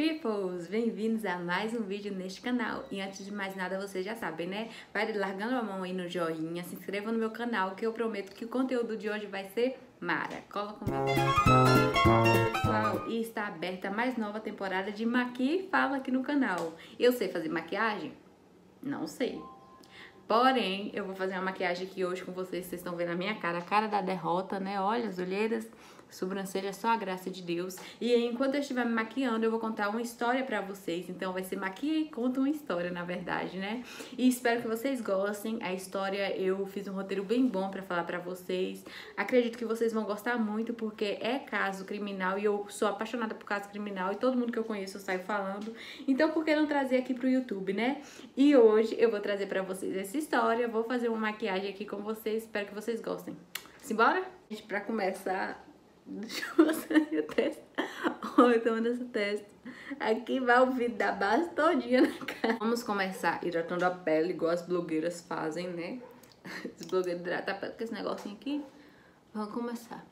peoples! Bem-vindos a mais um vídeo neste canal. E antes de mais nada, vocês já sabem, né? Vai largando a mão aí no joinha, se inscreva no meu canal, que eu prometo que o conteúdo de hoje vai ser mara. Cola comigo. Pessoal, e está aberta a mais nova temporada de Maqui e Fala aqui no canal. Eu sei fazer maquiagem? Não sei. Porém, eu vou fazer uma maquiagem aqui hoje com vocês. Vocês estão vendo a minha cara, a cara da derrota, né? Olha as olheiras, sobrancelha, só a graça de Deus. E aí, enquanto eu estiver me maquiando, eu vou contar uma história pra vocês. Então, vai ser maquia e conta uma história, na verdade, né? E espero que vocês gostem. A história, eu fiz um roteiro bem bom pra falar pra vocês. Acredito que vocês vão gostar muito, porque é caso criminal e eu sou apaixonada por caso criminal. E todo mundo que eu conheço eu saio falando. Então, por que não trazer aqui pro YouTube, né? E hoje eu vou trazer pra vocês essa história. Vou fazer uma maquiagem aqui com vocês. Espero que vocês gostem. Simbora? Gente, pra começar... Deixa eu mostrar minha testa. Olha, eu tô vendo essa testa. Aqui vai o vídeo da base todinha na cara. Vamos começar hidratando a pele, igual as blogueiras fazem, né? As blogueiras hidratam a pele com esse negocinho aqui. Vamos começar.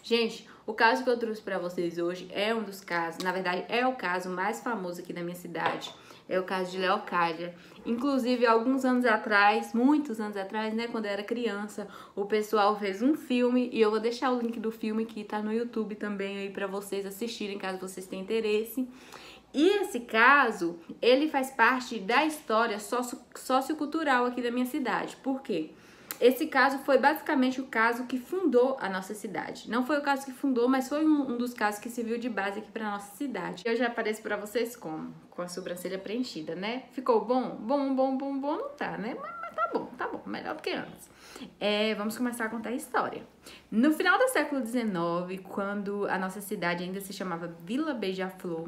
Gente, o caso que eu trouxe pra vocês hoje é um dos casos, na verdade é o caso mais famoso aqui da minha cidade. É o caso de Leocádia. Inclusive, alguns anos atrás, muitos anos atrás, né, quando eu era criança, o pessoal fez um filme e eu vou deixar o link do filme que tá no YouTube também aí pra vocês assistirem, caso vocês tenham interesse. E esse caso, ele faz parte da história sociocultural aqui da minha cidade. Por quê? Esse caso foi basicamente o caso que fundou a nossa cidade. Não foi o caso que fundou, mas foi um dos casos que serviu de base aqui pra nossa cidade. Eu já apareço pra vocês como? Com a sobrancelha preenchida, né? Ficou bom? Bom não tá, né? Mas tá bom, melhor do que antes. Vamos começar a contar a história. No final do século XIX, quando a nossa cidade ainda se chamava Vila Beija-Flor,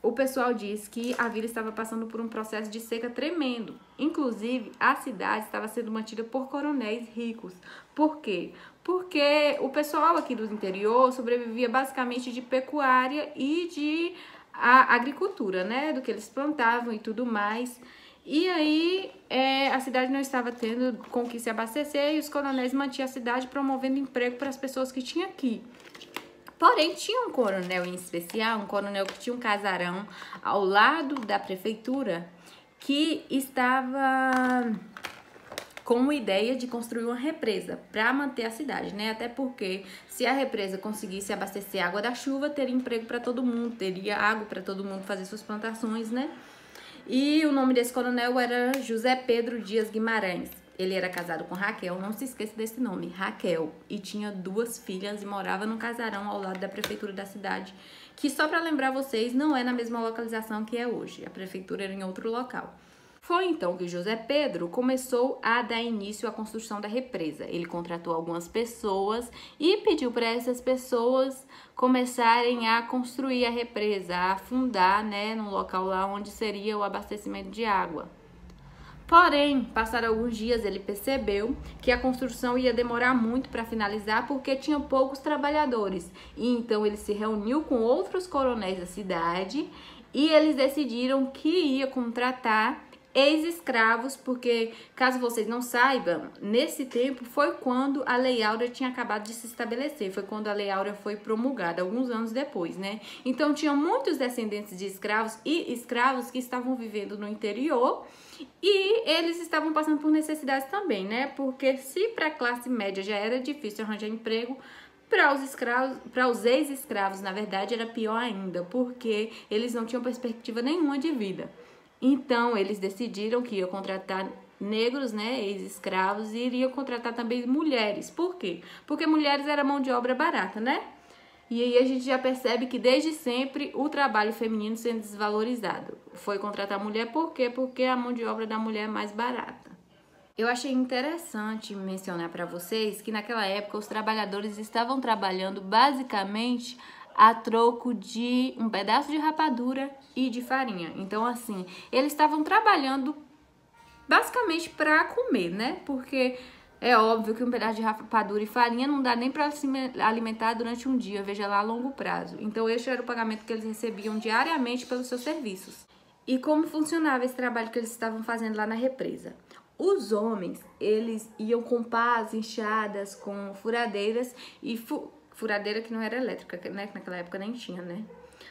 o pessoal diz que a vila estava passando por um processo de seca tremendo. Inclusive, a cidade estava sendo mantida por coronéis ricos. Por quê? Porque o pessoal aqui do interior sobrevivia basicamente de pecuária e de agricultura, né? Do que eles plantavam e tudo mais. E aí, a cidade não estava tendo com que se abastecer e os coronéis mantinham a cidade promovendo emprego para as pessoas que tinham aqui. Porém, tinha um coronel em especial, um coronel que tinha um casarão ao lado da prefeitura que estava com a ideia de construir uma represa para manter a cidade, né? Até porque se a represa conseguisse abastecer água da chuva, teria emprego para todo mundo, teria água para todo mundo fazer suas plantações, né? E o nome desse coronel era José Pedro Dias Guimarães. Ele era casado com Raquel, não se esqueça desse nome, Raquel. E tinha 2 filhas e morava num casarão ao lado da prefeitura da cidade. Que só para lembrar vocês, não é na mesma localização que é hoje. A prefeitura era em outro local. Foi então que José Pedro começou a dar início à construção da represa. Ele contratou algumas pessoas e pediu para essas pessoas começarem a construir a represa, a afundar, né, no local lá onde seria o abastecimento de água. Porém, passaram alguns dias, ele percebeu que a construção ia demorar muito para finalizar porque tinha poucos trabalhadores. E então ele se reuniu com outros coronéis da cidade e eles decidiram que ia contratar ex-escravos, porque, caso vocês não saibam, nesse tempo foi quando a Lei Áurea tinha acabado de se estabelecer, foi quando a Lei Áurea foi promulgada, alguns anos depois, né? Então, tinham muitos descendentes de escravos e escravos que estavam vivendo no interior e eles estavam passando por necessidades também, né? Porque se para a classe média já era difícil arranjar emprego, para os ex-escravos, na verdade, era pior ainda, porque eles não tinham perspectiva nenhuma de vida. Então, eles decidiram que iam contratar negros, né, ex-escravos, e iriam contratar também mulheres. Por quê? Porque mulheres era mão de obra barata, né? E aí a gente já percebe que desde sempre o trabalho feminino sendo desvalorizado. Foi contratar mulher por quê? Porque a mão de obra da mulher é mais barata. Eu achei interessante mencionar para vocês que naquela época os trabalhadores estavam trabalhando basicamente a troco de um pedaço de rapadura e de farinha. Então, assim, eles estavam trabalhando basicamente para comer, né? Porque é óbvio que um pedaço de rapadura e farinha não dá nem para se alimentar durante um dia, veja lá a longo prazo. Então, esse era o pagamento que eles recebiam diariamente pelos seus serviços. E como funcionava esse trabalho que eles estavam fazendo lá na represa? Os homens, eles iam com pás, enxadas, com furadeiras e furadeira que não era elétrica, né? Que naquela época nem tinha, né?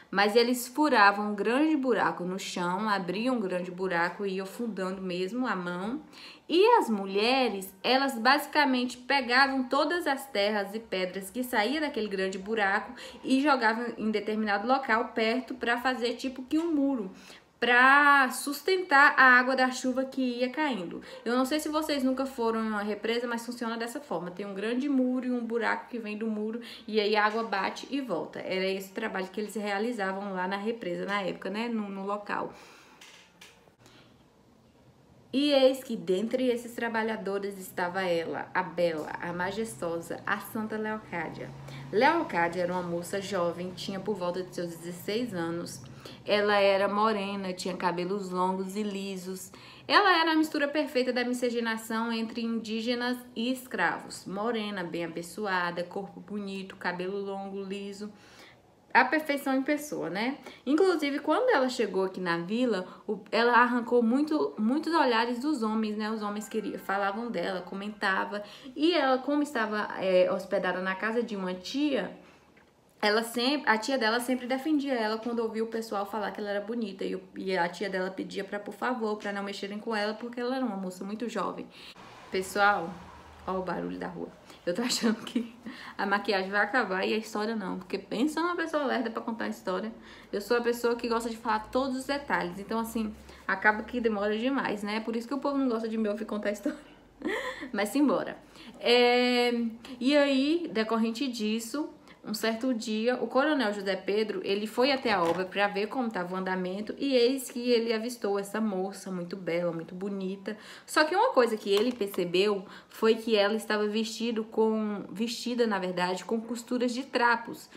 mas eles furavam um grande buraco no chão, abriam um grande buraco e iam fundando mesmo a mão. E as mulheres, elas basicamente pegavam todas as terras e pedras que saíam daquele grande buraco e jogavam em determinado local perto para fazer tipo que um muro, para sustentar a água da chuva que ia caindo. Eu não sei se vocês nunca foram em uma represa, mas funciona dessa forma. Tem um grande muro e um buraco que vem do muro e aí a água bate e volta. Era esse o trabalho que eles realizavam lá na represa na época, né, no local. E eis que dentre esses trabalhadores estava ela, a bela, a majestosa, a Santa Leocádia. Leocádia era uma moça jovem, tinha por volta de seus 16 anos. Ela era morena, tinha cabelos longos e lisos. Ela era a mistura perfeita da miscigenação entre indígenas e escravos. Morena, bem apessoada, corpo bonito, cabelo longo, liso. A perfeição em pessoa, né? Inclusive, quando ela chegou aqui na vila, ela arrancou muitos olhares dos homens, né? Os homens falavam dela, comentavam. E ela, como estava hospedada na casa de uma tia, a tia dela sempre defendia ela quando ouvia o pessoal falar que ela era bonita. E a tia dela pedia por favor, para não mexerem com ela, porque ela era uma moça muito jovem. Pessoal, olha o barulho da rua. Eu tô achando que a maquiagem vai acabar e a história não. Porque pensa numa pessoa lerda pra contar a história. Eu sou a pessoa que gosta de falar todos os detalhes. Então, assim, acaba que demora demais, né? Por isso que o povo não gosta de me ouvir contar a história. Mas simbora. E aí, decorrente disso, um certo dia, o coronel José Pedro, ele foi até a obra para ver como estava o andamento e eis que ele avistou essa moça muito bela, muito bonita. Só que uma coisa que ele percebeu foi que ela estava vestida, na verdade, com costuras de trapos.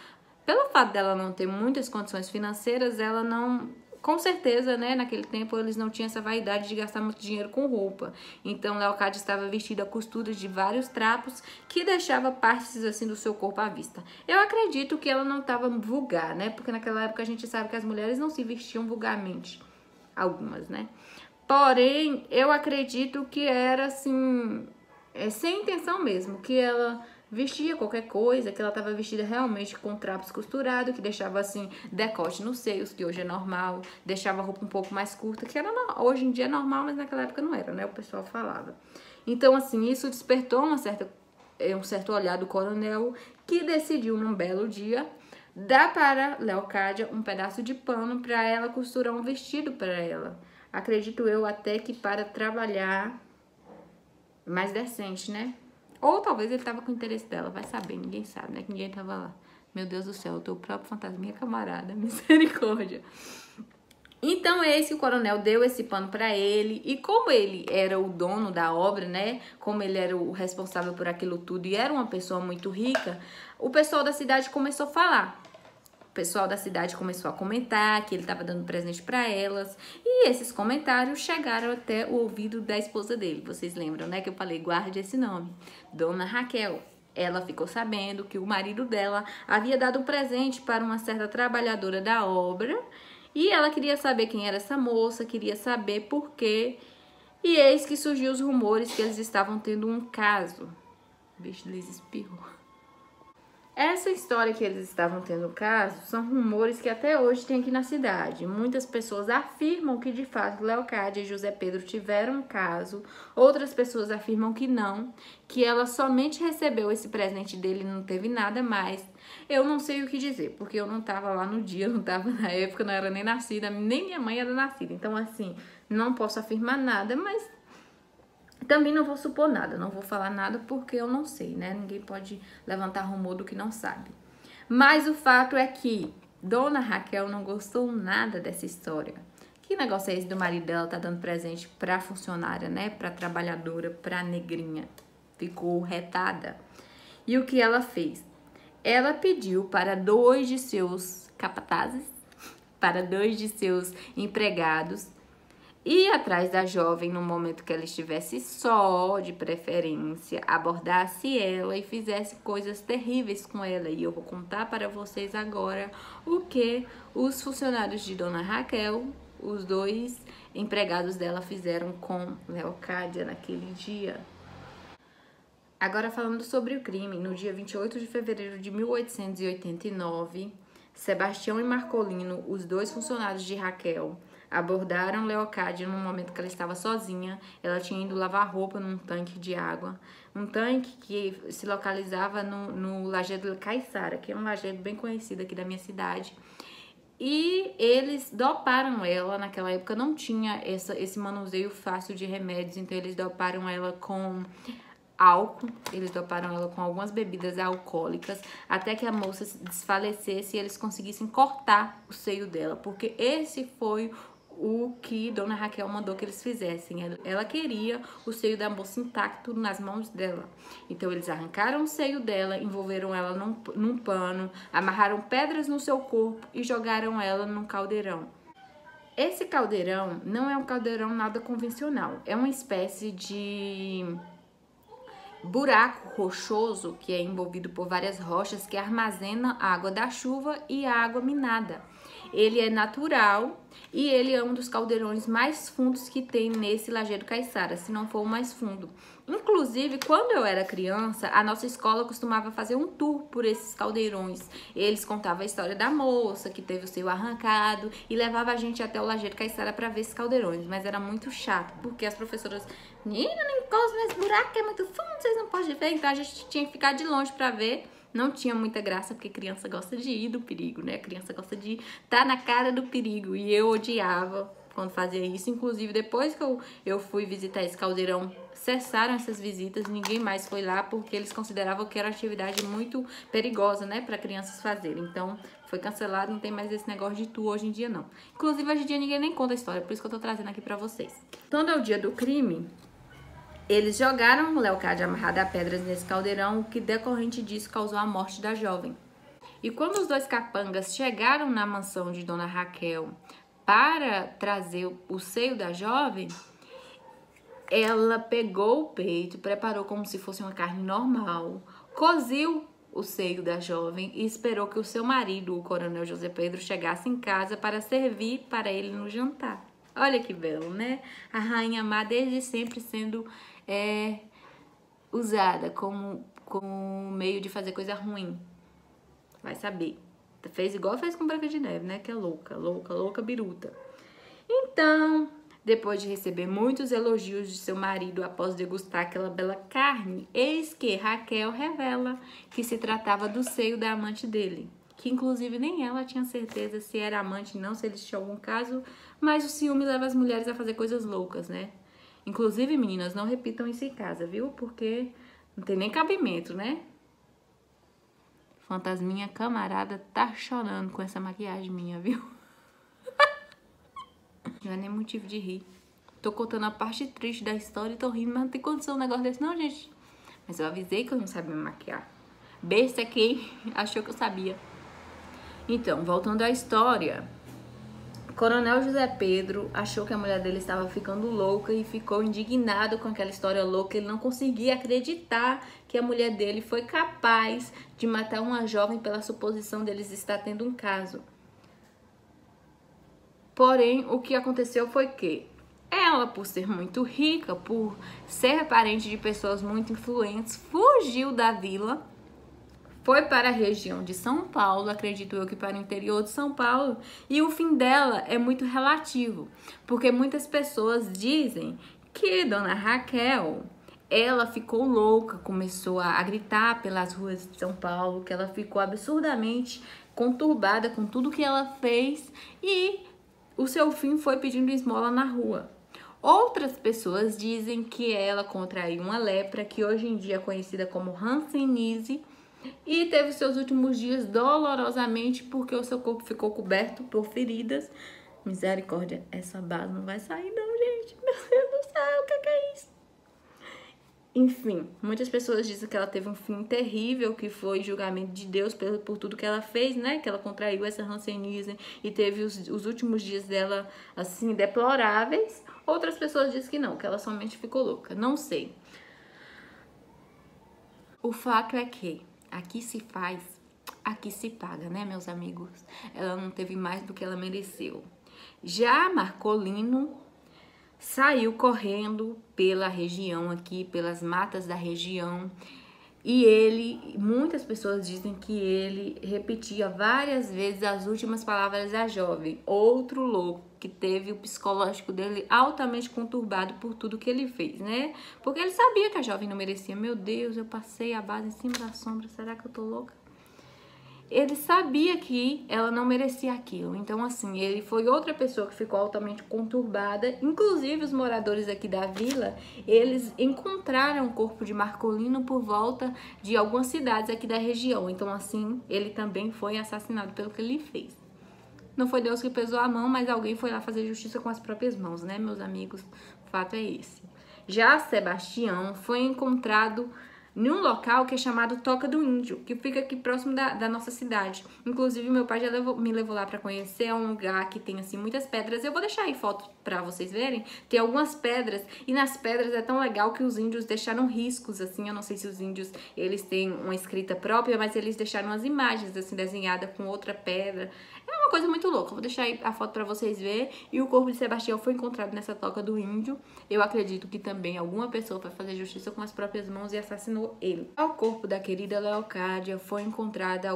Pelo fato dela não ter muitas condições financeiras, ela não... Com certeza, né, naquele tempo eles não tinham essa vaidade de gastar muito dinheiro com roupa. Então, Leocádia estava vestida a costuras de vários trapos que deixava partes assim do seu corpo à vista. Eu acredito que ela não estava vulgar, né? Porque naquela época a gente sabe que as mulheres não se vestiam vulgarmente. Algumas, né? Porém, eu acredito que era assim, sem intenção mesmo, que ela vestia qualquer coisa, que ela estava vestida realmente com trapos costurados, que deixava assim decote nos seios, que hoje é normal, deixava a roupa um pouco mais curta, que era hoje em dia é normal, mas naquela época não era, né? O pessoal falava. Então, assim, isso despertou um certo olhar do coronel, que decidiu num belo dia dar para Leocádia um pedaço de pano para ela costurar um vestido para ela. Acredito eu até que para trabalhar mais decente, né? Ou talvez ele tava com o interesse dela, vai saber, ninguém sabe, né? Que ninguém tava lá. Meu Deus do céu, o teu próprio fantasminha camarada, misericórdia. Então, esse o coronel deu esse pano pra ele, e como ele era o dono da obra, né? Como ele era o responsável por aquilo tudo e era uma pessoa muito rica, o pessoal da cidade começou a falar. O pessoal da cidade começou a comentar que ele estava dando presente para elas. E esses comentários chegaram até o ouvido da esposa dele. Vocês lembram, né? Que eu falei, guarde esse nome. Dona Raquel. Ela ficou sabendo que o marido dela havia dado um presente para uma certa trabalhadora da obra. E ela queria saber quem era essa moça, queria saber por quê. E eis que surgiu os rumores que eles estavam tendo um caso. Bicho, Liz espirrou. Essa história que eles estavam tendo caso são rumores que até hoje tem aqui na cidade. Muitas pessoas afirmam que de fato Leocádia e José Pedro tiveram um caso. Outras pessoas afirmam que não, que ela somente recebeu esse presente dele e não teve nada mais. Eu não sei o que dizer, porque eu não estava lá no dia, não estava na época, não era nem nascida, nem minha mãe era nascida. Então assim, não posso afirmar nada, mas... também não vou supor nada, não vou falar nada porque eu não sei, né? Ninguém pode levantar rumor do que não sabe. Mas o fato é que Dona Raquel não gostou nada dessa história. Que negócio é esse do marido dela tá dando presente pra funcionária, né? Pra trabalhadora, pra negrinha. Ficou retada. E o que ela fez? Ela pediu para 2 de seus capatazes, para 2 de seus empregados, ir atrás da jovem no momento que ela estivesse só, de preferência, abordasse ela e fizesse coisas terríveis com ela. E eu vou contar para vocês agora o que os funcionários de Dona Raquel, os 2 empregados dela, fizeram com Leocádia naquele dia. Agora falando sobre o crime, no dia 28 de fevereiro de 1889, Sebastião e Marcolino, os dois funcionários de Raquel, abordaram Leocádia no momento que ela estava sozinha. Ela tinha ido lavar roupa num tanque de água. Um tanque que se localizava no Lajedo Caiçara, que é um lajedo bem conhecido aqui da minha cidade. E eles doparam ela, naquela época não tinha esse manuseio fácil de remédios, então eles doparam ela com álcool, eles doparam ela com algumas bebidas alcoólicas, até que a moça se desfalecesse e eles conseguissem cortar o seio dela, porque esse foi o que Dona Raquel mandou que eles fizessem. Ela queria o seio da moça intacto nas mãos dela. Então eles arrancaram o seio dela, envolveram ela num pano, amarraram pedras no seu corpo e jogaram ela num caldeirão. Esse caldeirão não é um caldeirão nada convencional, é uma espécie de buraco rochoso que é envolvido por várias rochas que armazena a água da chuva e a água minada. Ele é natural e ele é um dos caldeirões mais fundos que tem nesse Lajedo Caiçara, se não for o mais fundo. Inclusive, quando eu era criança, a nossa escola costumava fazer um tour por esses caldeirões. Eles contavam a história da moça que teve o seio arrancado e levava a gente até o Lajedo Caiçara para ver esses caldeirões. Mas era muito chato, porque as professoras, menina, não encosta nesse buraco que é muito fundo, vocês não podem ver. Então a gente tinha que ficar de longe para ver. Não tinha muita graça, porque criança gosta de ir do perigo, né? Criança gosta de estar na cara do perigo. E eu odiava quando fazia isso. Inclusive, depois que eu fui visitar esse caldeirão, cessaram essas visitas. Ninguém mais foi lá, porque eles consideravam que era uma atividade muito perigosa, né? Para crianças fazerem. Então, foi cancelado. Não tem mais esse negócio de tour hoje em dia, não. Inclusive, hoje em dia, ninguém nem conta a história. Por isso que eu tô trazendo aqui pra vocês. Quando é o dia do crime, eles jogaram Leocádia amarrada a pedras nesse caldeirão, o que decorrente disso causou a morte da jovem. E quando os dois capangas chegaram na mansão de Dona Raquel para trazer o seio da jovem, ela pegou o peito, preparou como se fosse uma carne normal, coziu o seio da jovem e esperou que o seu marido, o coronel José Pedro, chegasse em casa para servir para ele no jantar. Olha que belo, né? A rainha má desde sempre sendo usada como meio de fazer coisa ruim. Vai saber. Fez igual fez com Branca de Neve, né? Que é louca, louca, louca biruta. Então, depois de receber muitos elogios de seu marido após degustar aquela bela carne, eis que Raquel revela que se tratava do seio da amante dele. Que inclusive nem ela tinha certeza se era amante ou não, se eles tinham algum caso, mas o ciúme leva as mulheres a fazer coisas loucas, né? Inclusive, meninas, não repitam isso em casa, viu? Porque não tem nem cabimento, né? Fantasminha camarada tá chorando com essa maquiagem minha, viu? Não é nem motivo de rir. Tô contando a parte triste da história e tô rindo, mas não tem condição um negócio desse não, gente. Mas eu avisei que eu não sabia me maquiar. Besta quem achou que eu sabia. Então, voltando à história... Coronel José Pedro achou que a mulher dele estava ficando louca e ficou indignado com aquela história louca. Ele não conseguia acreditar que a mulher dele foi capaz de matar uma jovem pela suposição deles estar tendo um caso. Porém, o que aconteceu foi que ela, por ser muito rica, por ser parente de pessoas muito influentes, fugiu da vila. Foi para a região de São Paulo, acredito eu que para o interior de São Paulo, e o fim dela é muito relativo, porque muitas pessoas dizem que Dona Raquel, ela ficou louca, começou a gritar pelas ruas de São Paulo, que ela ficou absurdamente conturbada com tudo que ela fez e o seu fim foi pedindo esmola na rua. Outras pessoas dizem que ela contraiu uma lepra, que hoje em dia é conhecida como hanseníase, e teve seus últimos dias dolorosamente porque o seu corpo ficou coberto por feridas. Misericórdia, essa base não vai sair não, gente. Meu Deus do céu, o que é isso? Enfim, muitas pessoas dizem que ela teve um fim terrível, que foi julgamento de Deus por tudo que ela fez, né? Que ela contraiu essa hanseníase e teve os últimos dias dela, assim, deploráveis. Outras pessoas dizem que não, que ela somente ficou louca. Não sei. O fato é que aqui se faz, aqui se paga, né, meus amigos? Ela não teve mais do que ela mereceu. Já Marcolino saiu correndo pela região aqui, pelas matas da região, E muitas pessoas dizem que ele repetia várias vezes as últimas palavras da jovem. Outro louco que teve o psicológico dele altamente conturbado por tudo que ele fez, né? Porque ele sabia que a jovem não merecia. Meu Deus, eu passei a base em cima da sombra, será que eu tô louca? Ele sabia que ela não merecia aquilo. Então, assim, ele foi outra pessoa que ficou altamente conturbada. Inclusive, os moradores aqui da vila, eles encontraram o corpo de Marcolino por volta de algumas cidades aqui da região. Então, assim, ele também foi assassinado pelo que ele fez. Não foi Deus que pesou a mão, mas alguém foi lá fazer justiça com as próprias mãos, né, meus amigos? O fato é esse. Já Sebastião foi encontrado num local que é chamado Toca do Índio, que fica aqui próximo da nossa cidade. Inclusive, meu pai já me levou lá para conhecer. É um lugar que tem, assim, muitas pedras. Eu vou deixar aí foto para vocês verem. Tem algumas pedras, e nas pedras é tão legal que os índios deixaram riscos, assim. Eu não sei se os índios, eles têm uma escrita própria, mas eles deixaram as imagens, assim, desenhadas com outra pedra. É uma coisa muito louca. Vou deixar aí a foto para vocês verem. E o corpo de Sebastião foi encontrado nessa Toca do Índio. Eu acredito que também alguma pessoa vai fazer justiça com as próprias mãos e assassinou ele. O corpo da querida Leocádia foi encontrado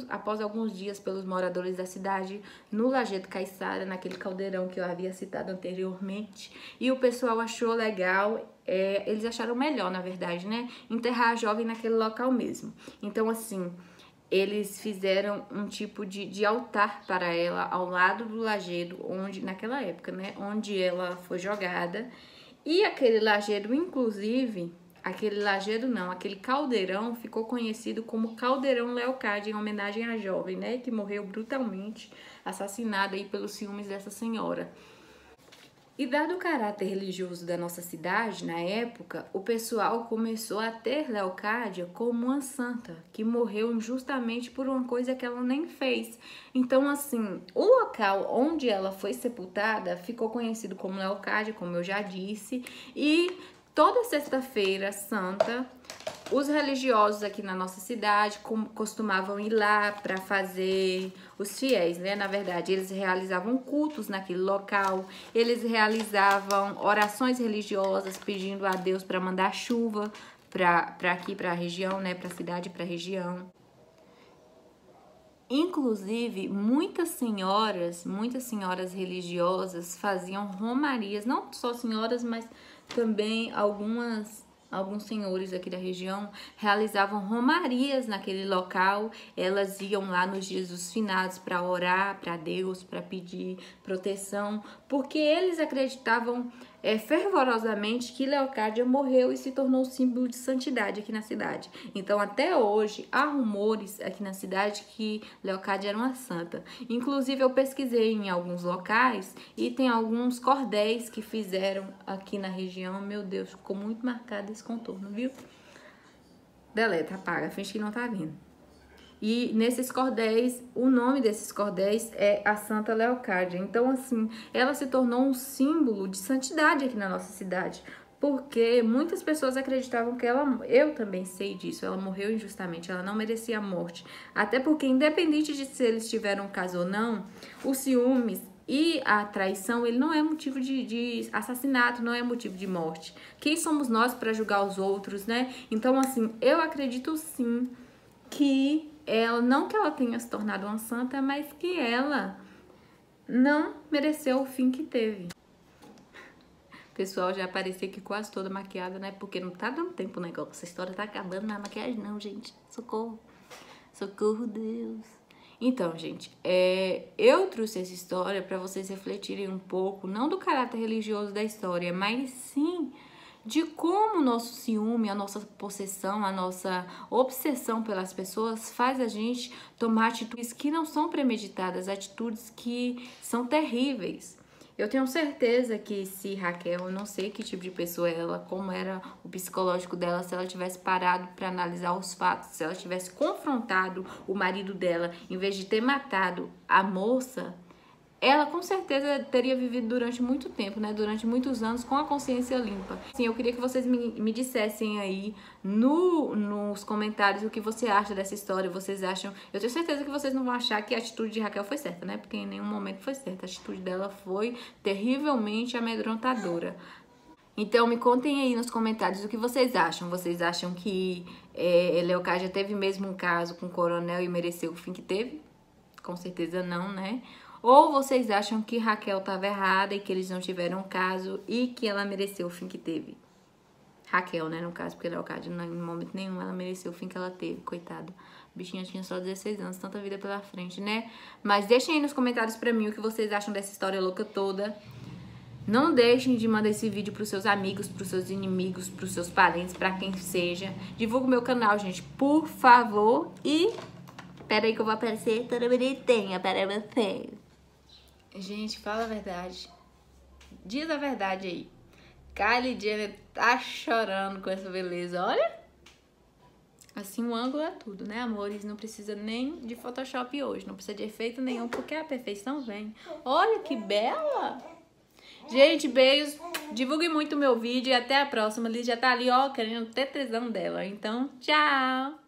após alguns dias pelos moradores da cidade no Lajedo Caiçara, naquele caldeirão que eu havia citado anteriormente. E o pessoal achou legal, eles acharam melhor, na verdade, né? Enterrar a jovem naquele local mesmo. Então, assim, eles fizeram um tipo de altar para ela ao lado do lajedo, naquela época, né? Onde ela foi jogada. E aquele lajedo, inclusive, aquele caldeirão ficou conhecido como Caldeirão Leocádia, em homenagem à jovem, né? Que morreu brutalmente, assassinada aí pelos ciúmes dessa senhora. E dado o caráter religioso da nossa cidade, na época, o pessoal começou a ter Leocádia como uma santa, que morreu injustamente por uma coisa que ela nem fez. Então, assim, o local onde ela foi sepultada ficou conhecido como Leocádia, como eu já disse, e toda sexta-feira santa, os religiosos aqui na nossa cidade costumavam ir lá para fazer, os fiéis, né? Na verdade, eles realizavam cultos naquele local, eles realizavam orações religiosas pedindo a Deus para mandar chuva para aqui, para a região, né? Para a cidade, para a região. Inclusive, muitas senhoras religiosas faziam romarias, não só senhoras, mas também alguns senhores aqui da região realizavam romarias naquele local. Elas iam lá nos dias dos finados para orar para Deus, para pedir proteção, porque eles acreditavam fervorosamente que Leocádia morreu e se tornou símbolo de santidade aqui na cidade. Então, até hoje, há rumores aqui na cidade que Leocádia era uma santa. Inclusive, eu pesquisei em alguns locais e tem alguns cordéis que fizeram aqui na região. Meu Deus, ficou muito marcado esse contorno, viu? Deleta, apaga, finge que não tá vendo. E nesses cordéis, o nome desses cordéis é a Santa Leocádia. Então, assim, ela se tornou um símbolo de santidade aqui na nossa cidade. Porque muitas pessoas acreditavam que eu também sei disso, ela morreu injustamente, ela não merecia a morte. Até porque, independente de se eles tiveram um caso ou não, os ciúmes e a traição, ele não é motivo de assassinato, não é motivo de morte. Quem somos nós para julgar os outros, né? Então, assim, eu acredito sim que ela, não que ela tenha se tornado uma santa, mas que ela não mereceu o fim que teve. O pessoal já apareceu aqui quase toda maquiada, né? Porque não tá dando tempo o negócio. Essa história tá acabando na maquiagem, não, gente. Socorro. Socorro, Deus. Então, gente, eu trouxe essa história para vocês refletirem um pouco, não do caráter religioso da história, mas sim de como o nosso ciúme, a nossa possessão, a nossa obsessão pelas pessoas faz a gente tomar atitudes que não são premeditadas, atitudes que são terríveis. Eu tenho certeza que se Raquel, eu não sei que tipo de pessoa é ela, como era o psicológico dela, se ela tivesse parado para analisar os fatos, se ela tivesse confrontado o marido dela, em vez de ter matado a moça, ela com certeza teria vivido durante muito tempo, né? Durante muitos anos com a consciência limpa. Sim, eu queria que vocês me dissessem aí nos comentários o que você acha dessa história. Vocês acham... Eu tenho certeza que vocês não vão achar que a atitude de Raquel foi certa, né? Porque em nenhum momento foi certa. A atitude dela foi terrivelmente amedrontadora. Então me contem aí nos comentários o que vocês acham. Vocês acham que Leocádia teve mesmo um caso com o coronel e mereceu o fim que teve? Com certeza não, né? Ou vocês acham que Raquel estava errada e que eles não tiveram um caso e que ela mereceu o fim que teve? Raquel, né, no caso, porque Leocádia, em momento nenhum, ela mereceu o fim que ela teve, coitada. A bichinha tinha só 16 anos, tanta vida pela frente, né? Mas deixem aí nos comentários pra mim o que vocês acham dessa história louca toda. Não deixem de mandar esse vídeo pros seus amigos, pros seus inimigos, pros seus parentes, pra quem seja. Divulga o meu canal, gente, por favor. E pera aí que eu vou aparecer toda bonitinha para vocês. Gente, fala a verdade. Diz a verdade aí. Kylie Jenner tá chorando com essa beleza, olha. Assim, o ângulo é tudo, né, amores? Não precisa nem de Photoshop hoje. Não precisa de efeito nenhum, porque a perfeição vem. Olha que bela! Gente, beijos. Divulgue muito o meu vídeo e até a próxima. A Liz já tá ali, ó, querendo ter tesão dela. Então, tchau!